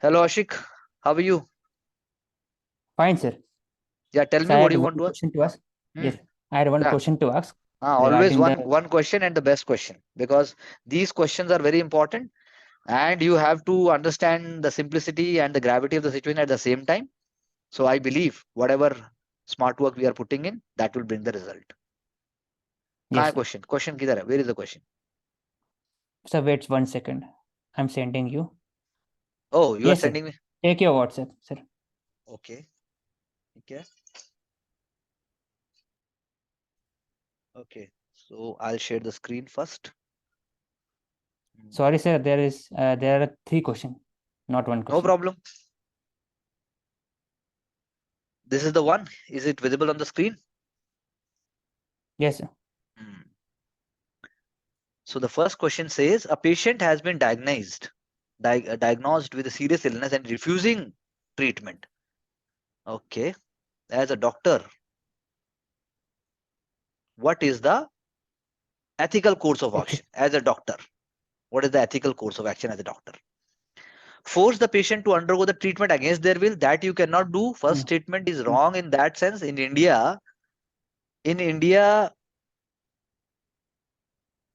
Hello Ashik, how are you? Fine, sir. Yeah, tell So me I what had you want one to ask. question to ask. Hmm. Yes, I had one Yeah. question to ask Always regarding one the. one question and the best question because these questions are very important and you have to understand the simplicity and the gravity of the situation at the same time. So I believe whatever smart work we are putting in, that will bring the result. कहाँ है Yes, sir. question? Question किधर है? Where is the question? So wait 1 second. I'm sending you. Oh, you are Yes, sir. sending me. Take your WhatsApp, sir. Okay. ठीक है. Okay. So I'll share the screen first. Sorry, sir. There are three questions, not one No question. problem. This is the one. Is it visible on the screen? Yes, sir. Hmm. So the first question says a patient has been diagnosed with a serious illness and refusing treatment. Okay. As a doctor, what is the ethical course of Ethi- action? As a doctor, what is the ethical course of action as a doctor? Force the patient to undergo the treatment against their will. That you cannot do. mm, First statement is mm. wrong in that sense. In India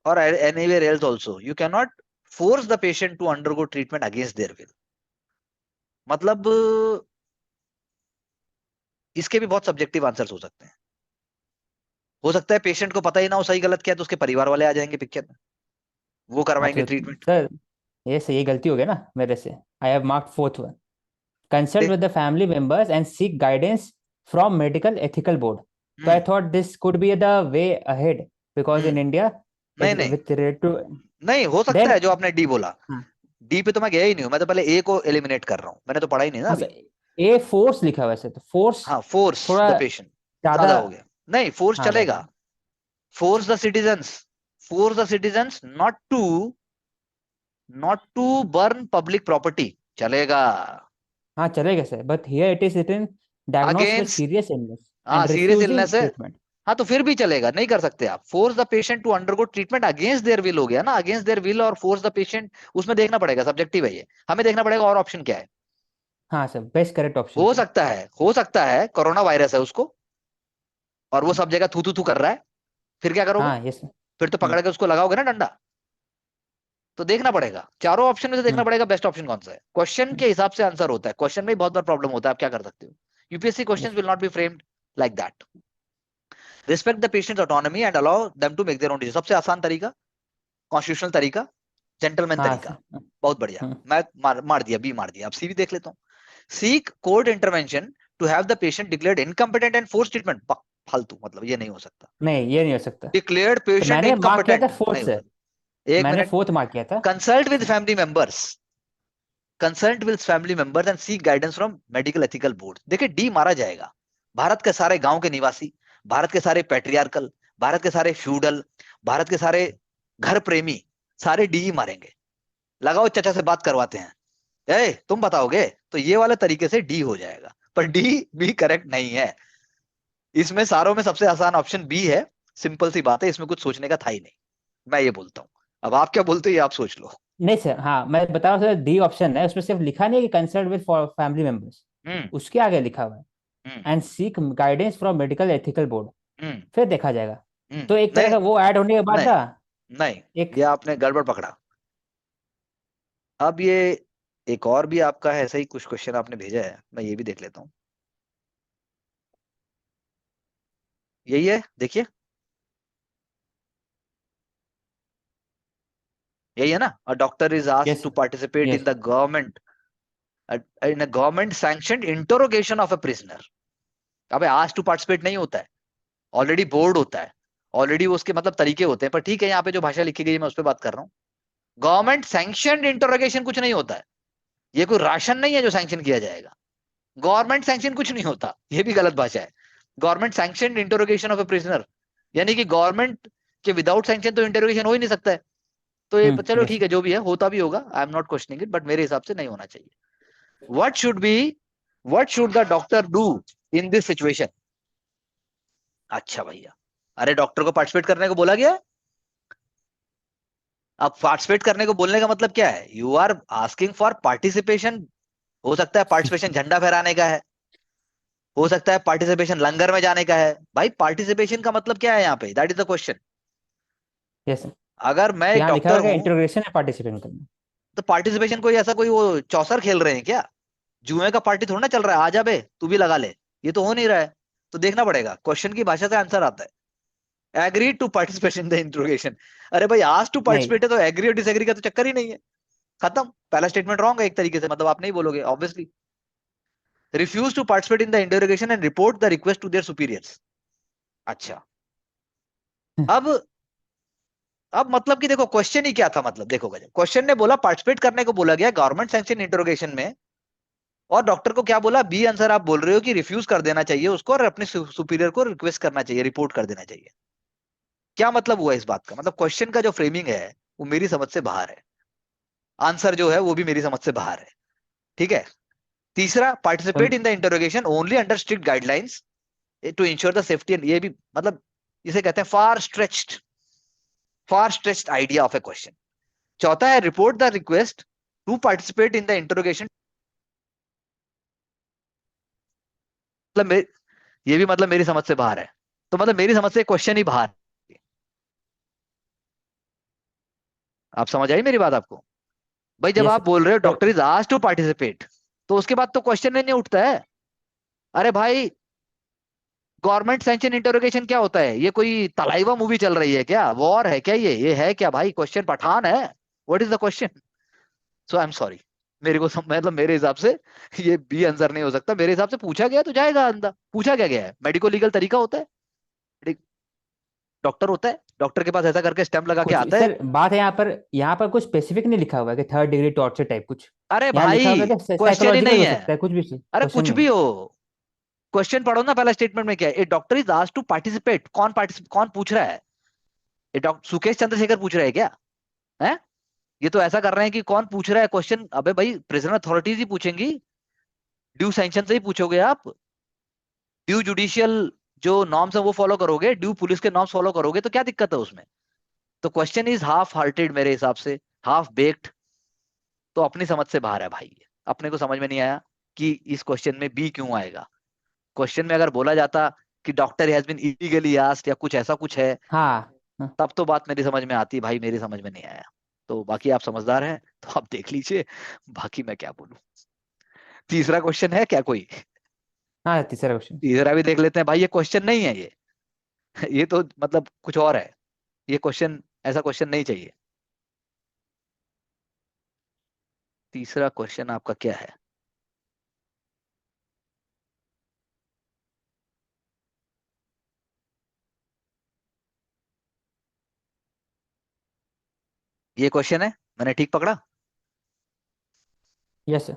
or anywhere else also, you cannot force the patient to undergo treatment against their will. मतलब इसके भी बहुत subjective answers हो सकता है patient को पता ही ना हो सही गलत क्या है तो उसके परिवार वाले आ जाएंगे पिक्चर में, वो हाँ करवाएंगे तो ट्रीटमेंट. सर, ये गलती हो गया ना मेरे से. I have marked fourth one. Consult they. with the family members and seek guidance from medical ethical board. So I hmm. thought this could be the way ahead because in hmm. India, नहीं नहीं with related to नहीं हो सकता है then. जो आपने D बोला. हाँ. डी पे तो मैं गया ही नहीं हूं, मैं तो पहले ए को एलिमिनेट कर रहा हूं, मैंने तो पढ़ा ही नहीं ना हाँ अभी. सर, ए फोर्स लिखा हुआ है सर, तो फोर्स हाँ, फोर्स थोड़ा द पेशेंट ज्यादा. ज्यादा हो गया. नहीं, फोर्स हाँ ज्यादा. चलेगा. Force the citizens not to burn public property चलेगा. हाँ चलेगा sir, but here it is written diagnosed with against. Serious illness हाँ, एंड सीरियस रिफ्यूजिंग इलनेस है. ट्रीटमेंट. हाँ, तो फिर भी चलेगा, नहीं कर सकते आप. Force the patient to undergo treatment against their will हो गया ना. अगेंस्ट देयर विल और फोर्स द पेशेंट, उसमें देखना पड़ेगा, सब्जेक्टिव है ये. हमें देखना पड़ेगा और ऑप्शन क्या है. हाँ sir, best correct option sir. हो सकता है कोरोना वायरस है उसको और वो सब जगह थू थू थू कर रहा है. फिर क्या करोगे? हाँ यस सर. फिर तो पकड़ के उसको लगाओगे ना डंडा. तो देखना पड़ेगा, चारों ऑप्शन में से देखना पड़ेगा बेस्ट ऑप्शन कौन सा है. क्वेश्चन के हिसाब से आंसर होता है, क्वेश्चन में ही बहुत बार प्रॉब्लम होता है, आप क्या कर सकते हो. UPSC question yes. Will not be framed like that. Respect the patient's autonomy and allow them to make their own decision. सबसे आसान तरीका, कॉन्स्टिट्यूशनल तरीका, जेंटलमैन हाँ तरीका. सर. बहुत बढ़िया. हम्म. मैं मार दिया, बी मार दिया. अब सी भी देख लेता हूँ. Seek court intervention to have the patient declared incompetent and force treatment. फालतू, मतलब ये नहीं हो सकता. नहीं ये नहीं हो सकता. डिक्लेयर्ड तो पेशेंट मैंने मार्क किया था इनकम्पिटेंट फोर्थ नहीं हो सर. सकता. एक मैंने मिनट. फोर्थ मार्क किया था. Consult with family members. Consult with family members and seek guidance from medical ethical board. देखिए, डी मारा जाएगा. भारत के सारे गांव के निवासी, भारत के सारे पैट्रियार्कल, भारत के सारे फ्यूडल, भारत के सारे घर प्रेमी, सारे डी ही मारेंगे. लगाओ, चचा से बात करवाते हैं. तुम बताओगे तो ये वाले तरीके से डी हो जाएगा, पर डी भी करेक्ट नहीं है. इसमें सारों में सबसे आसान ऑप्शन बी है. सिंपल सी बात है, इसमें कुछ सोचने का था ही नहीं. मैं ये बोलता हूं. अब आप क्या बोलते हो ये आप सोच लो. नहीं सर, हाँ मैं बता रहा हूँ सर, डी ऑप्शन है उसमें सिर्फ लिखा नहीं है कि consult with for family members. Hmm. उसके आगे लिखा हुआ है hmm. And seek guidance from medical ethical board. Hmm. फिर देखा जाएगा. हम्म. तो एक तरह नहीं का वो ऐड होने के बाद नहीं ना. नहीं, एक. ये आपने गड़बड़ पकड़ा. अब ये एक और भी आपका है, ऐसा ही कुछ क्वेश्चन आपने भेजा है, मैं ये भी देख लेता हूँ. यही है, देखिए. यही है ना. A doctor is asked yes. To participate in yes. The government in a government sanctioned interrogation of a prisoner. अबे, आस्क्ड टू पार्टिसिपेट नहीं होता है, ऑलरेडी बोर्ड होता है. ऑलरेडी उसके मतलब तरीके होते हैं, पर ठीक है, यहाँ पे जो भाषा लिखी गई है मैं उस पर बात कर रहा हूँ. गवर्नमेंट सैंक्शनड इंटरोगेशन कुछ नहीं होता है. ये कोई राशन नहीं है जो सैंक्शन किया जाएगा. गवर्नमेंट सैंक्शन कुछ नहीं होता, ये भी गलत भाषा है. Government sanction interrogation of A prisoner, यानी कि गवर्नमेंट के विदाउट सैंक्शन तो इंटरोगेशन हो ही नहीं सकता है. तो ये चलो यस. ठीक है, जो भी है होता भी होगा, I am not questioning it, but मेरे हिसाब से नहीं होना चाहिए. What should be what should the doctor do in this situation. अच्छा भैया, अरे डॉक्टर को पार्टिसिपेट करने को बोला गया है. अब पार्टिसिपेट करने को बोलने का मतलब क्या है? You are asking for participation हो सकता है पार्टिसिपेशन झंडा फहराने का है, हो सकता है पार्टिसिपेशन लंगर में जाने का है। भाई पार्टिसिपेशन का मतलब क्या है यहाँ पे, that is the question. Yes. अगर मैं एक यहाँ लिखा डॉक्टर हुआ है हूं, इंट्रोगेशन है पार्टिसिपेंट करना। तो पार्टिसिपेशन कोई ऐसा कोई वो चौसर खेल रहे हैं क्या? जुए का पार्टी थोड़ा ना चल रहा है, आ जा बे तू भी लगा ले, ये तो हो नहीं रहा है। तो देखना पड़ेगा, क्वेश्चन की भाषा से आंसर आता है। Agree to participate in the interrogation. अरे भाई आज टू नहीं। पार्टिसिपेट है तो एग्री और डिसएग्री का तो चक्कर ही नहीं है। खत्म, पहला स्टेटमेंट रॉन्ग है एक तरीके से, मतलब आप नहीं बोलोगे obviously. Refuse to participate in the interrogation and report the request to their superiors. अच्छा, अब मतलब कि देखो क्वेश्चन ही क्या था, मतलब देखो क्वेश्चन ने बोला पार्टिसिपेट करने को बोला गया गवर्नमेंट सैंक्शन इंटरोगेशन में, और डॉक्टर को क्या बोला, बी आंसर आप बोल रहे हो कि रिफ्यूज कर देना चाहिए उसको और अपने सुपीरियर को रिक्वेस्ट करना चाहिए, रिपोर्ट कर देना चाहिए। क्या मतलब हुआ इस बात का, मतलब क्वेश्चन का जो फ्रेमिंग है वो मेरी समझ से बाहर है, आंसर जो है वो भी मेरी समझ से बाहर है। ठीक है। तीसरा, तो participate in the interrogation only under strict guidelines to ensure the safety, and ये भी मतलब इसे कहते हैं far stretched idea of a question. चौथा है, report the request to participate in the interrogation, मतलब ये भी मतलब मेरी समझ से बाहर है। तो मतलब मेरी समझ से क्वेश्चन ही बाहर है। आप समझ आई मेरी बात आपको? भाई जब यस। आप बोल रहे हो तो doctor is asked to participate, तो उसके बाद तो क्वेश्चन ही नहीं उठता है। अरे भाई गवर्नमेंट सैंक्शन इंटरोगेशन क्या होता है, ये कोई तलाइवा मूवी चल रही है क्या, वॉर है क्या, ये है क्या भाई, क्वेश्चन पठान है? What is the question? So I am sorry, मेरे को मतलब मेरे हिसाब से ये बी आंसर नहीं हो सकता। मेरे हिसाब से पूछा गया तो जाएगा अंदा, पूछा क्या गया है, मेडिको लीगल तरीका होता है, डॉक्टर होता है, डॉक्टर के पास ऐसा करके स्टैंप लगा के कुछ आता है। सर बात है, यहाँ पर कुछ स्पेसिफिक नहीं लिखा हुआ है कि थर्ड डिग्री टॉर्चर टाइप कुछ। अरे यहाँ लिखा भाई हुआ है कि क्वेश्चन ही साइकोलॉजिकल नहीं हो है। सकता है, कुछ भी अरे क्वेश्चन कुछ नहीं भी है। हो, क्वेश्चन पढ़ो ना, पहला स्टेटमेंट में क्या है, a doctor is asked to participate, कौन पूछ रहा है? ये डॉक्टर सुकेश चंद्रशेखर पूछ रहे हैं क्या? है, ये तो ऐसा कर रहे हैं कि कौन पूछ रहा है क्वेश्चन, अबे भाई प्रिजनर अथॉरिटीज ही पूछेंगी, ड्यू सैंक्शन से ही पूछोगे आप, ड्यू जुडिशियल जो नॉर्म्स है वो फॉलो करोगे, ड्यू पुलिस के नॉर्म्स फॉलो करोगे, तो क्या दिक्कत है उसमें? तो क्वेश्चन इज हाफ हार्टेड मेरे हिसाब से, हाफ बेक्ड, तो अपनी समझ से बाहर है भाई। अपने को समझ में नहीं आया कि इस क्वेश्चन में बी क्यों आएगा। क्वेश्चन में अगर बोला जाता कि doctor has been illegally asked या कुछ ऐसा कुछ है, हाँ। हाँ। तब तो बात मेरी समझ में आती, भाई मेरी समझ में नहीं आया। तो बाकी आप समझदार हैं तो आप देख लीजिए, बाकी मैं क्या बोलूं। तीसरा क्वेश्चन है क्या कोई? हाँ, तीसरा क्वेश्चन। तीसरा भी देख लेते हैं भाई, ये क्वेश्चन नहीं है ये ये तो मतलब कुछ और है, ये क्वेश्चन ऐसा क्वेश्चन नहीं चाहिए। तीसरा क्वेश्चन आपका क्या है? ये क्वेश्चन है, मैंने ठीक पकड़ा? Yes sir.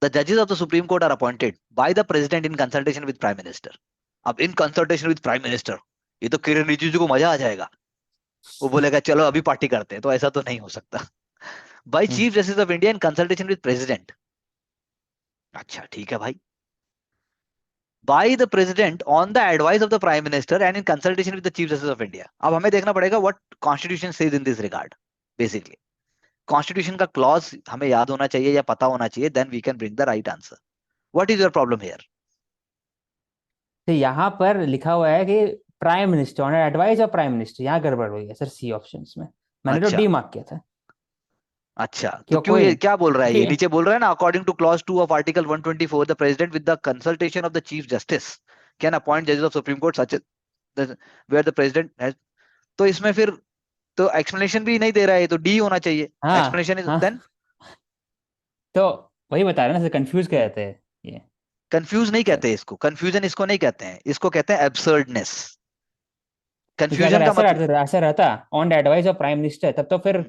द जजेस of the supreme court are appointed by the president in consultation with prime minister. अब in consultation with prime minister, ये तो किरण रिजिजू को मजा आ जाएगा, वो बोलेगा चलो अभी पार्टी करते हैं, तो ऐसा तो नहीं हो सकता। By hmm. Chief justice of India in consultation with president. अच्छा ठीक है भाई, by the president on the advice of the prime minister and in consultation with the chief justice of India. अब हमें देखना पड़ेगा what constitution says in this regard. Basically constitution का clause हमें याद होना चाहिए या पता होना चाहिए, then we can bring the right answer. What is your problem here? तो यहाँ पर लिखा हुआ है कि prime minister on advice of prime minister, यहाँ गड़बड़ हुई है सर सी ऑप्शंस में। मैंने तो अच्छा, डी मार्क किया था। अच्छा तो क्यों क्यों, कोई ये नहीं। क्या बोल रहा है, ये क्योंकि नीचे बोल रहा है ना, according to clause 2 of article 124 the president with the consultation of the chief justice can appoint जजेस of supreme court such where the president has, तो इसमें फिर तो एक्सप्लेनेशन भी नहीं दे रहा है, तो डी होना चाहिए, हाँ। एक्सप्लेनेशन इज हाँ, देन। तो वही बता रहे हैं ना सर, कंफ्यूज क्या रहते हैं ये। कंफ्यूज नहीं सर कहते इसको, कंफ्यूजन इसको नहीं कहते हैं, इसको कहते हैं एब्सर्डनेस। क्योंकि अगर कंफ्यूजन का ऐसा मतलब, रहता, ऐसा रहता on the advice of prime minister, तब तो फिर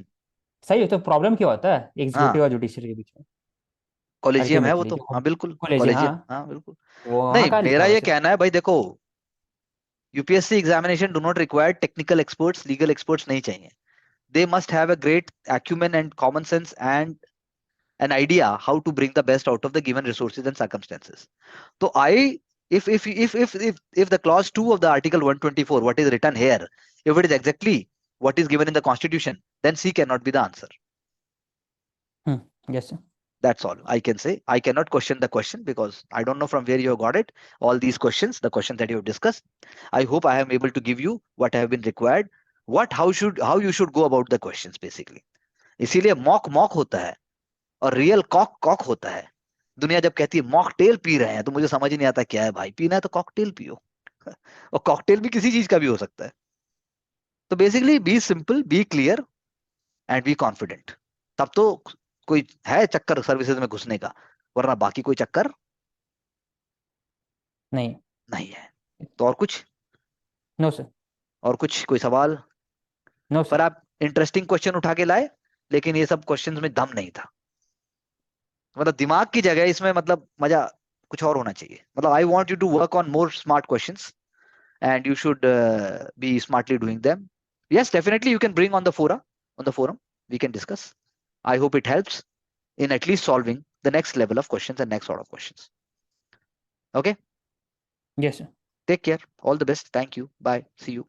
सही हो, तो प्रॉब्लम क्या होता है हाँ एग्जीक्यूटिव और जुडिशरी के बीच में। कॉलेजियम है वो अल्टीमेटली तो, जो हाँ बिल्कुल कॉलेज है, हाँ। कॉलेजियम, हाँ बिल्कुल। वो वहाँ नहीं का लिखा मेरा हुआ है ये सर। कहना है भाई देखो, UPSC examination do not require technical experts, legal experts नहीं चाहिए। They must have a great acumen and common sense and an idea how to bring the best out of the given resources and circumstances. So I, if the clause 2 of the article 124, what is written here, if it is exactly what is given in the constitution, then C cannot be the answer. Yes sir. That's all I can say. I cannot question the question because I don't know from where you have got it. All these questions, the questions that you have discussed. I hope I am able to give you what have been required. How you should go about the questions basically. इसीलिए mock mock होता है और real cock cock होता है. दुनिया जब कहती है मॉकटेल पी रहे हैं तो मुझे समझ ही नहीं आता क्या है भाई. पीना है तो कॉकटेल पियो. और कॉकटेल भी किसी चीज का भी हो सकता है. तो basically be simple, be clear and be confident. तब तो कोई है चक्कर सर्विसेज में घुसने का, वरना बाकी कोई चक्कर नहीं. नहीं है. तो और कुछ, नो सर. और कुछ कोई सवाल? नो पर सर. आप इंटरेस्टिंग क्वेश्चन उठा के लाए, लेकिन ये सब क्वेश्चंस में दम नहीं था. मतलब दिमाग की जगह इसमें मतलब मजा कुछ और होना चाहिए. मतलब I want you to work on more smart questions and you should be smartly doing them. Yes, definitely you can bring on the forum we can discuss. I hope it helps in at least solving the next level of questions and next sort of questions. Okay, yes sir. take care, all the best, thank you, bye, see you.